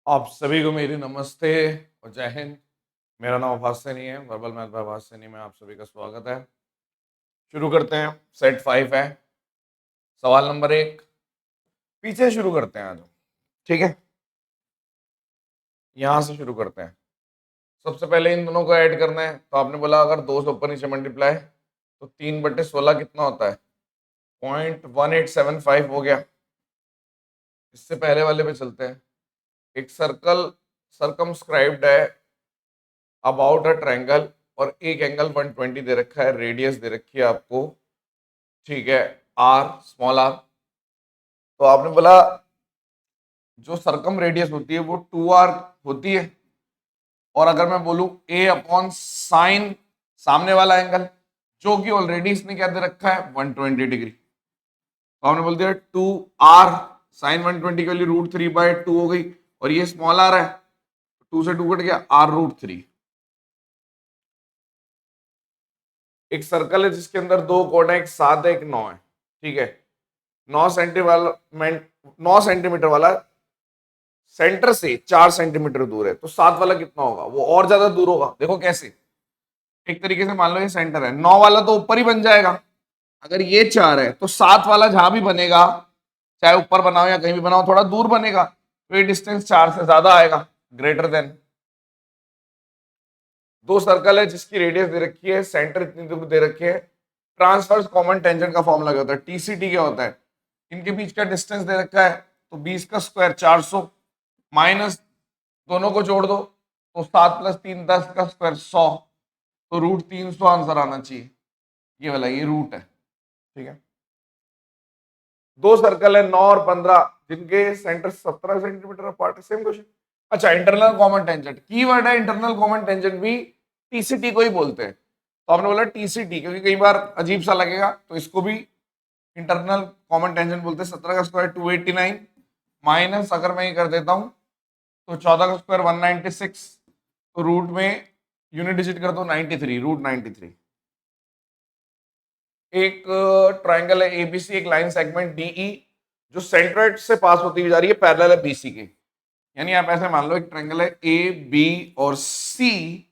आप सभी को मेरी नमस्ते और जय हिंद। मेरा नाम आभास सैनी है, वर्बल मैथ बाय आभास सैनी में आप सभी का स्वागत है। शुरू करते हैं। सेट 5 है, सवाल नंबर 1 पीछे शुरू करते हैं आज। ठीक है, यहां से शुरू करते हैं। सबसे पहले इन दोनों को ऐड करना है, तो आपने बोला अगर 2 से ऊपर नीचे मल्टीप्लाई तो 3/16 कितना होता है? 0.1875 हो गया। इससे पहले वाले पे चलते हैं। एक सर्कल सर्कमस्क्राइब्ड है अबाउट अ ट्रायंगल और एक एंगल 120 दे रखा है, रेडियस दे रखी है आपको, ठीक है, आर, स्मॉल आर। तो आपने बोला जो सरकम रेडियस होती है वो 2r होती है, और अगर मैं बोलूं a अपॉन साइन सामने वाला एंगल, जो कि ऑलरेडी इसने क्या दे रखा है 120 डिग्री, तो आपने बोल दिया 2r साइन 120 की वैल्यू √3/2 हो गई, और ये स्मॉल आर है, 2 से 2 कट गया, r√3। एक सर्कल है जिसके अंदर दो कोण है, एक 7 है एक 9 है, ठीक है। 9 सेंटीमीटर वाला सेंटर से 4 सेंटीमीटर दूर है, तो 7 वाला कितना होगा? वो और ज्यादा दूर होगा। देखो कैसे, एक तरीके से मान लो ये सेंटर है, 9 वाला तो ऊपर ही बन जाएगा। अगर ये 4 है तो 7 वाला जहां भी बनेगा, चाहे ऊपर बनाओ या कहीं भी बनाओ, थोड़ा दूर बनेगा, तो ये डिस्टेंस 4 से ज्यादा आएगा, ग्रेटर देन। दो सर्कल है जिसकी रेडियस दे रखी है, सेंटर इतनी दूर दे रखी है, ट्रांसवर्स कॉमन टेंजेंट का फॉर्मूला क्या होता है? टीसीटी क्या होता है? इनके बीच का डिस्टेंस दे रखा है, तो 20 का स्क्वायर 400 माइनस दोनों को जोड़ दो, तो 7 + 3 10 का स्क्वायर 100, तो √300 आंसर आना चाहिए। ये वाला ये रूट है, ठीक है। दो सर्कल है 9 और 15 जिनके सेंटर 17 सेंटीमीटर अपार्ट है, सेम क्वेश्चन। अच्छा, इंटरनल कॉमन टेंजेंट कीवर्ड है, इंटरनल कॉमन टेंजेंट भी टीसीटी को ही बोलते हैं, तो आपने बोला टीसीटी क्योंकि कई बार अजीब सा लगेगा, तो इसको भी इंटरनल कॉमन टेंजेंट बोलते हैं। 17 का स्क्वायर 289 माइनस अगर मैं ये कर देता हूं तो 14 का स्क्वायर 196, तो रूट में यूनिट डिजिट कर दो 93, √93। एक ट्राइंगल है एबीसी, एक लाइन सेगमेंट डीई जो सेंट्रोइड से पास होती हुई जा रही है, पैरेलल है बीसी के। यानी आप ऐसे मान लो एक ट्राइंगल है ए बी और सी,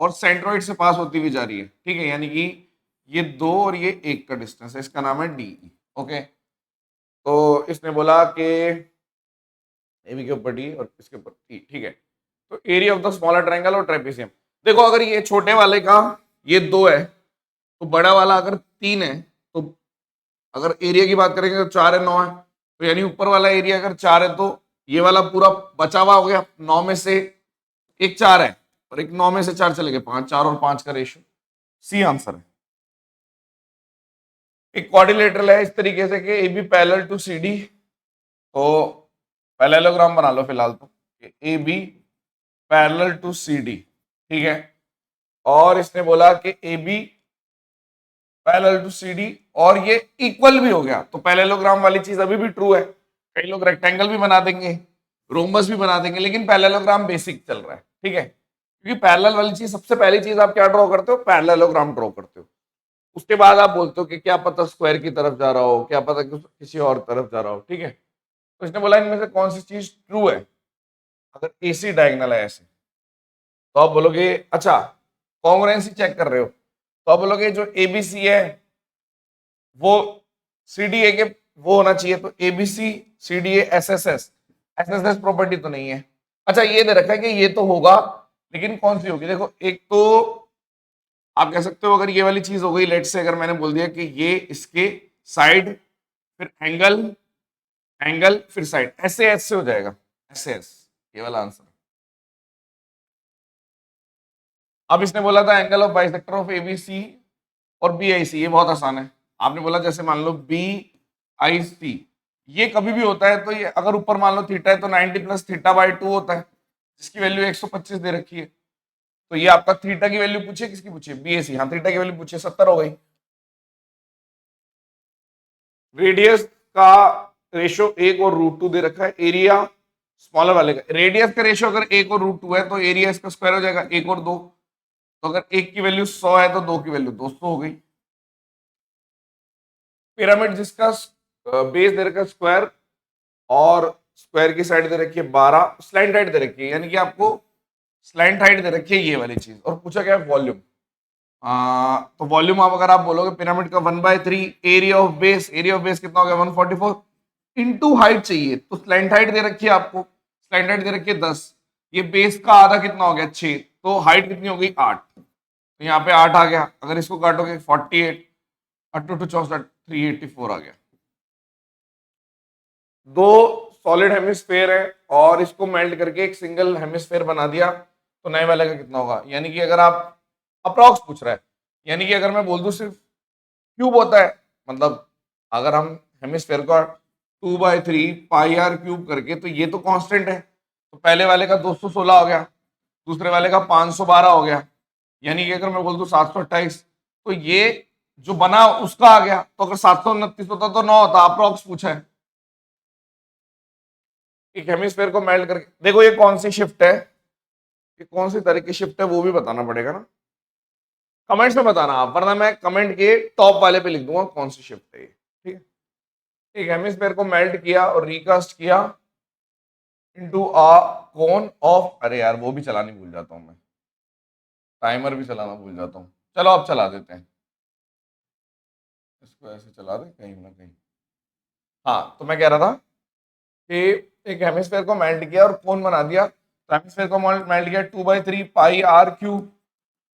और सेंट्रोइड से पास होती हुई जा रही है, ठीक है। यानी कि ये 2 और ये 1 का डिस्टेंस है, इसका नाम है डीई। ओके, तो इसने बोला कि ए बी के ऊपर डी और इसके ऊपर टी, ठीक है। तो area of the smaller triangle और ट्रेपेजियम, देखो अगर ये छोटे वाले का ये 2 है, तो बड़ा वाला अगर 3 है, तो अगर एरिया की बात करेंगे तो 4 है 9 है, तो यानी ऊपर वाला एरिया अगर 4 है तो ये वाला पूरा बचा हुआ हो गया। 9 में से एक 4 है और एक 9 में से 4 चले गए 5, 4 और 5 का रेशियो, सी आंसर है। एक क्वाड्रिलेटरल है इस तरीके से कि A B parallel to C D, तो पैरेललोग्राम बना लो फिलहाल, तो A B parallel to C D, ठीक है। और इसने बोला कि A B parallel to C D और ये इक्वल भी हो गया, तो पैरेललोग्राम वाली चीज अभी भी ट्रू है। कई लोग रेक्टेंगल भी बना देंगे, रोम्बस भी बना देंगे, लेकिन पैरेललोग्राम बेसिक चल रहा है, ठीक है। क्योंकि पैरेलल वाली चीज, सबसे पहली चीज आप क्या ड्रॉ करते हो? पैरेललोग्राम ड्रॉ करते हो। उसके बाद आप बोलते हो कि क्या पता स्क्वायर की तरफ जा रहा हो, क्या पता किसी और तरफ जा रहा हो, ठीक है। तो इसने बोला इनमें से कौन सी चीज ट्रू है? अगर एसी डायगोनल है ऐसे, तो आप बोलोगे अच्छा कॉन्ग्रुएंसी चेक कर रहे हो, तो आप बोलोगे जो एबीसी है वो सी डी ए के वो होना चाहिए, तो ABC C D A S S S, S S S property तो नहीं है। अच्छा, ये दे रखा है कि ये तो होगा, लेकिन कौन सी होगी? देखो, एक तो आप कह सकते हो अगर ये वाली चीज हो गई, लेट से अगर मैंने बोल दिया कि ये इसके साइड, फिर एंगल, एंगल फिर साइड, ऐसे ऐसे हो जाएगा, ऐसे ऐसे, ये वाला आंसर। अब इसने बोला था angle of bisector of ABC और बी आई सी, ये बहुत आसान है। आपने बोला जैसे मान लो बी आई सी, ये कभी भी होता है, तो ये अगर ऊपर मान लो थीटा है तो 90 + θ/2 होता है, जिसकी वैल्यू 125 दे रखी है। तो ये आपका थीटा की वैल्यू पूछिए, किसकी पूछिए? बी ए सी, हाँ थीटा की वैल्यू पूछिए, 70 हो गई। रेडियस का रेशियो 1 और √2 दे रखा है, एरिया स्मॉलर वाले का, रेडियस का रेशियो अगर 1 और √2 है तो एरिया इसका स्क्वायर हो जाएगा 1 और 2, तो अगर 1 की वैल्यू 100 है तो 2 की वैल्यू 200 हो गई। पिरामिड जिसका बेस दे रखा है स्क्वायर और स्क्वायर की साइड दे रखी है 12, स्लैंट हाइट दे रखी है, यानी कि आपको स्लैंट हाइट दे रखी है ये वाली चीज, और पूछा क्या है वॉल्यूम। तो वॉल्यूम आप अगर आप बोलोगे पिरामिड का 1/3, एरिया ऑफ बेस कितना हो गया 144, इनटू हाइट चाहिए, तो स्लैंट हाइट दे रखी है आपको, स्लैंट हाइट दे रखी है 10, ये बेस का आधा कितना हो गया 6, तो हाइट कितनी हो गई 8, तो यहाँ पे 8 आ गया। अगर इसको काटोगे 48, 8 टू 64, 384 आ गया। दो सॉलिड हेमिस्फेयर है और इसको मेल्ट करके एक सिंगल हेमिस्फेयर बना दिया, तो नए वाले का कितना होगा, यानी कि अगर आप अप्रॉक्स पूछ रहा है, यानी कि अगर मैं बोल दूं सिर्फ क्यूब होता है, मतलब अगर हम हेमिस्फेयर का 2/3 पाई आर क्यूब करके, तो ये तो कांस्टेंट है, तो पहले वाले का 216 हो गया, दूसरे वाले का 512 हो गया, यानी कि अगर मैं बोल दूं 728, तो ये जो बना उसका आ गया, तो अगर 729 होता तो 9 होता, अप्रॉक्स पूछा है। एक हेमिस्फेयर को मेल्ट करके देखो ये कौन सी शिफ्ट है, ये कौन सी तरह की शिफ्ट है वो भी बताना पड़ेगा ना, कमेंट्स में बताना आप, वरना मैं कमेंट के टॉप वाले पे लिख दूंगा कौन सी शिफ्ट है ये, ठीक है। एक हेमिस्फेयर को मेल्ट किया और रिकास्ट किया इनटू अ कोन ऑफ, अरे यार वो भी चलानी भूल जाता हूँ मैं, टाइमर भी चलाना भूल जाता हूँ, चलो अब चला देते हैं, इसको ऐसे चला दे कहीं ना कहीं। हाँ तो मैं कह रहा था कि एक हेमिस्फेयर को मेल्ट किया और कोन बना दिया, तो हेमिस्फेयर को मेल्ट किया 2/3 पाई आर क्यूब,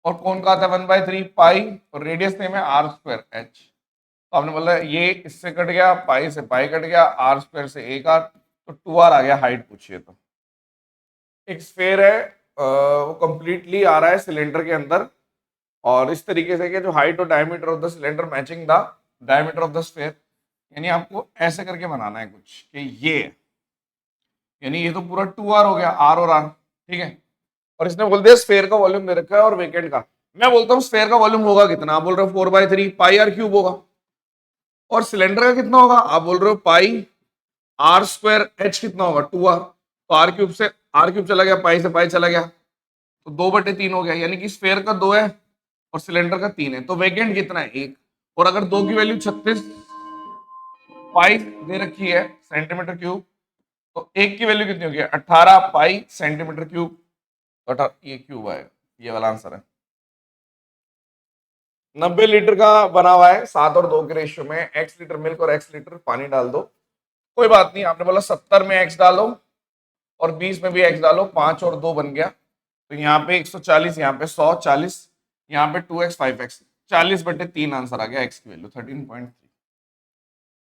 और कोन का आता है 1/3 पाई, और रेडियस सेम है आर स्क्वायर एच, तो आपने बोला ये इससे कट गया, पाई से पाई कट गया, आर स्क्वायर से एक आर, तो 2r आ गया हाइट पूछिए तो। एक स्फेयर है, वो कंप्लीटली आ रहा है सिलेंडर के अंदर, और इस तरीके से कि जो हाइट और diameter of the cylinder matching the diameter of the sphere, यानी आपको ऐसे करके बनाना है कुछ कि ये, यानी ये तो पूरा 2r हो गया, आर और आर, ठीक है। और इसने बोल दिया स्फेयर का वॉल्यूम दे रखा है और वेकेंट का, मैं बोलता हूँ स्फेयर का वॉल्यूम होगा कितना, आप बोल रहे हो 4/3 पाई आर क्यूब होगा, और सिलेंडर का कितना होगा, आप बोल रहे हो पाई आर स्क्वायर एच कितना होगा 2r, तो आर क्यूब से आर क्यूब चला गया, पाई से पाई चला गया, तो 2/3 हो गया, यानी कि स्फेयर का 2 है और सिलेंडर का 3 है, तो वेकेंट कितना है 1, और अगर 2 की वैल्यू 36 पाई दे रखी है सेंटीमीटर क्यूब, तो 1 की वैल्यू कितनी होगी 18 पाई सेंटीमीटर क्यूब, तो ये क्यूब आएगा, ये वाला आंसर है। 90 लीटर का बना हुआ है 7 और 2 के रेशियो में, x लीटर मिल्क और x लीटर पानी डाल दो, कोई बात नहीं, आपने बोला 70 में x डालो और 20 में भी x डालो, 5 और 2 बन गया, तो यहाँ पे 140, यहाँ पे 140, यहाँ पे 2x 5x, 40/3 आंसर आ गया, x की वैल्यू 13.3।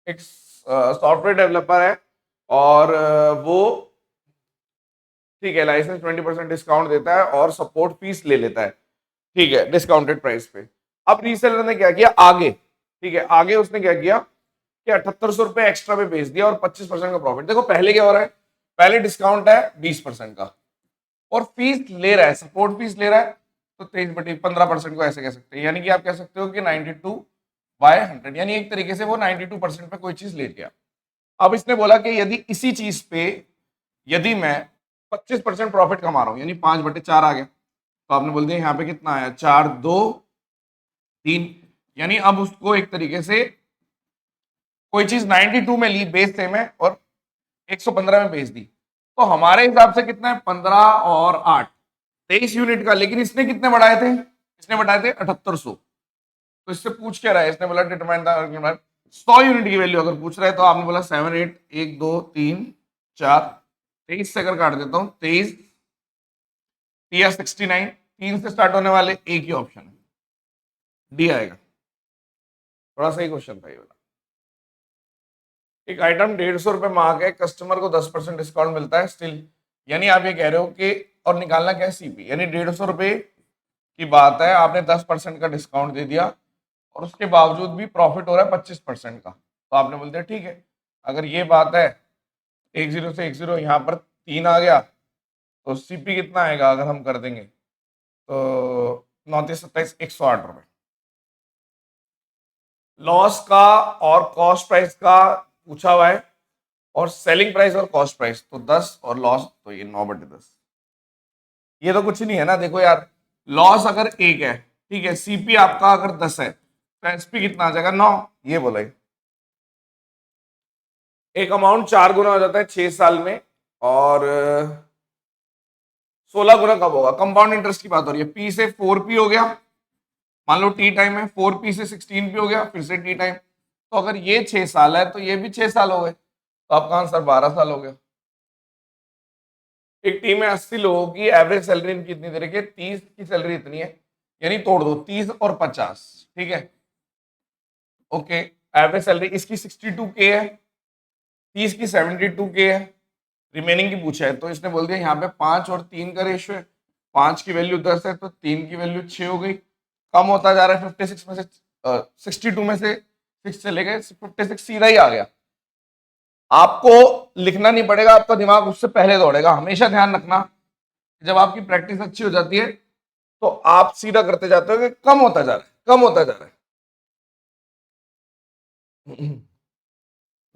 एक सॉफ्टवेयर डेवलपर है और वो ठीक है लाइसेंस 20% डिस्काउंट देता है और सपोर्ट फीस ले लेता है, ठीक है डिस्काउंटेड प्राइस पे। अब रीसेलर ने क्या किया आगे, ठीक है आगे उसने क्या किया कि 7800 रुपए एक्स्ट्रा पे बेच दिया और 25% का प्रॉफिट। देखो पहले क्या हो रहा है, पहले डिस्काउंट है 20% का और फीस ले रहा है, सपोर्ट फीस ले रहा है, तो 23/15% को ऐसे कह सकते हैं, यानी कि आप कह सकते हो कि 92/100, यानी एक तरीके से वो 92% पे कोई चीज ले गया। अब इसने बोला कि यदि इसी चीज पे यदि मैं 25% प्रॉफिट कमा रहा हूं, यानी 5/4 आ गया, तो आपने बोल दिया यहाँ पे कितना आया 4 2 3, यानी अब उसको एक तरीके से कोई चीज 92 में ली, बेस सेम है, और 115 में बेच दी, तो हमारे हिसाब से कितना है 15 और 8 23 यूनिट का, लेकिन इसने कितने बढ़ाए थे, इसने बढ़ाए थे 7800, तो इससे पूछ क्या रहा है, इसने बोला डिटरमाइन द 100 यूनिट की वैल्यू अगर पूछ रहा है, तो आपने बोला 7 8 1 2 3 4 23 से अगर काट देता हूं 23 या 69, 3 से स्टार्ट होने वाले एक ही ऑप्शन है, डी आएगा। थोड़ा सही क्वेश्चन था ये वाला। एक आइटम 150 रुपए मांग है, कस्टमर को 10% डिस्काउंट मिलता है स्टिल, यानी आप ये कह रहे हो कि और निकालना क्या है सीपी, यानी 150 रुपए की बात है, आपने 10% का डिस्काउंट दे दिया और उसके बावजूद भी प्रॉफिट हो रहा है 25% का, तो आपने बोल दिया ठीक है, अगर ये बात है 10 से 10 यहाँ पर 3 आ गया, तो सीपी कितना आएगा अगर हम कर देंगे, तो 29 27 108 रुपए। लॉस का और कॉस्ट प्राइस का पूछा हुआ है, और सेलिंग प्राइस और कॉस्ट प्राइस, तो 10 और लॉस, तो ये 9/10, ये तो कुछ नहीं है ना। देखो यार लॉस अगर 1 है, ठीक है, सीपी आपका अगर 10 है, तो एसपी कितना आ जाएगा 9, ये बोला एक अमाउंट 4 गुना हो जाता है 6 साल में, और 16 गुना कब होगा? कंपाउंड इंटरेस्ट की बात हो रही है। पी से 4p हो गया, मान लो टी टाइम है, 4p से 16p हो गया, फिर से टी टाइम। तो अगर ये 6 साल है तो ये भी 6 साल हो गए, तो आपका आंसर 12 साल हो गया। एक टीम में 80 लोगों की एवरेज सैलरी इनकी इतनी दे रखी है, 30 की सैलरी इतनी है, यानी तोड़ दो 30 और 50, ठीक है। ओके, एवरेज सैलरी इसकी 62K है, 30 की 72K है, रिमेनिंग की पूछा है, तो इसने बोल दिया यहाँ पे 5 और 3 का रेशियो है, 5 की वैल्यू 10 है तो 3 की वैल्यू 6 हो गई। कम होता जा रहा है 56 में से 62 में से 6 चले गए, 56 सीधा ही आ गया। आपको लिखना नहीं पड़ेगा, आपका दिमाग उससे पहले दौड़ेगा। हमेशा ध्यान रखना, जब आपकी प्रैक्टिस अच्छी हो जाती है तो आप सीधा करते जाते हो कि कम होता जा रहा है, कम होता जा रहा है।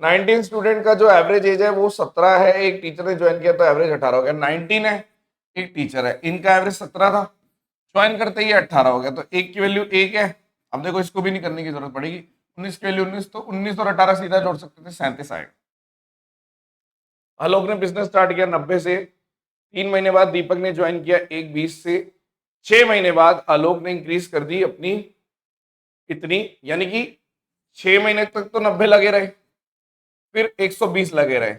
19 स्टूडेंट का जो एवरेज एज है वो 17 है, एक टीचर ने ज्वाइन किया तो एवरेज 18 हो गया। 19 है, एक टीचर है, इनका एवरेज 17 था, ज्वाइन करते ही 18 हो गया, तो एक की वैल्यू 1 है। अब देखो इसको भी नहीं करने की जरूरत पड़ेगी, 19 की वैल्यू 19, तो 19 और 18 सीधा जोड़ सकते थे, 37 आएगा। आलोक ने बिजनेस स्टार्ट किया 90 से, 3 महीने बाद दीपक ने ज्वाइन किया 1/20 से, 6 महीने बाद आलोक ने इंक्रीज कर दी अपनी इतनी, यानी कि 6 महीने तक तो 90 लगे रहे, फिर 120 लगे रहे,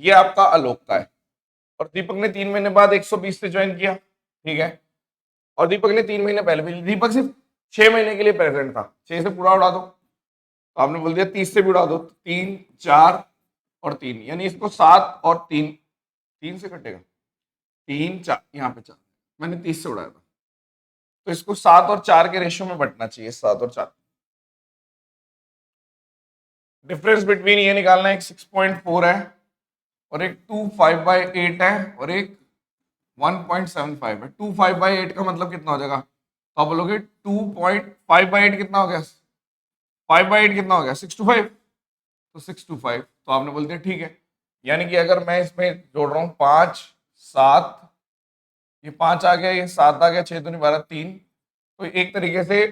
ये आपका आलोक का है। और दीपक ने 3 महीने बाद 120 से ज्वाइन किया, ठीक है। और दीपक ने 3 महीने पहले भी, दीपक सिर्फ 6 महीने के लिए प्रेजेंट था, 6 से पूरा उड़ा दो, तो आपने बोल दिया 30 से भी उड़ा दो, 3 4 और 3, यानी इसको 7 और 3, 3 से कटेगा, 3 4, यहाँ पे 4, मैंने 30 से उड़ाया था, तो इसको 7 और 4 के रेशियो में बंटना चाहिए, 7 और 4। डिफरेंस बिटवीन ये निकालना है, एक 6.4 है और एक 2/5/8 है और एक 1.75 है। 2/5/8 का मतलब कितना हो जाएगा? तो आप बोलोगे 2.5/8 कितना हो गया? 5/8 कितना हो गया? 6/5, तो 6/5, तो आपने बोल दिया ठीक है। यानी कि अगर मैं इसमें जोड़ रहा हूँ 5 7, ये 5 आ गया, ये 7 आ गया, 6 दूनी 12, 3, तो एक तरीके से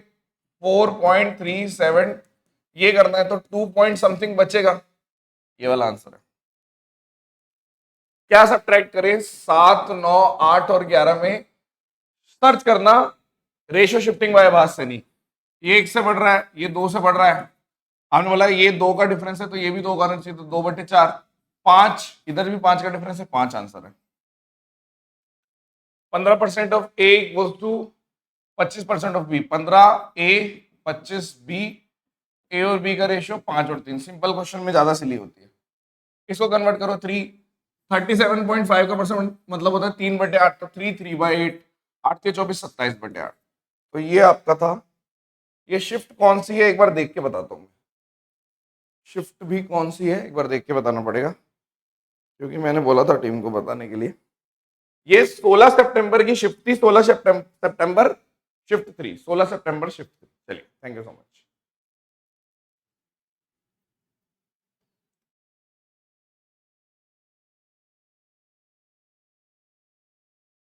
4.37 ये करना है, तो 2 पॉइंट समथिंग बचेगा, ये वाला आंसर है। क्या सब्ट्रैक्ट करें? 7 9 8 और 11 में सर्च करना रेशियो शिफ्टिंग बाय भाज से नहीं, ये 1 से बढ़ रहा है, ये 2 से बढ़ रहा है, आपने बोला ये 2 का डिफरेंस है तो ये भी 2 का आना चाहिए, तो 2/4, 5 इधर भी 5 का डिफरेंस है, 5 आंसर है। 15% of A equals to 25% of B, 15 A 25 B, A और बी का रेशियो 5 और 3, सिंपल क्वेश्चन में ज्यादा सिली होती है। इसको कन्वर्ट करो 37.5 का परसेंट मतलब होता है 3/8, तो 3/8, 8 के 24, 27/8, तो ये आपका था। ये शिफ्ट कौन सी है एक बार देख के बताता हूँ, शिफ्ट भी कौन सी है एक बार देख के बताना पड़ेगा, क्योंकि मैंने बोला था टीम को बताने के लिए। ये 16 सितंबर की शिफ्ट थी, 16 सितंबर शिफ्ट 3, 16 सितंबर शिफ्ट 3। चलिए, थैंक यू सो मच।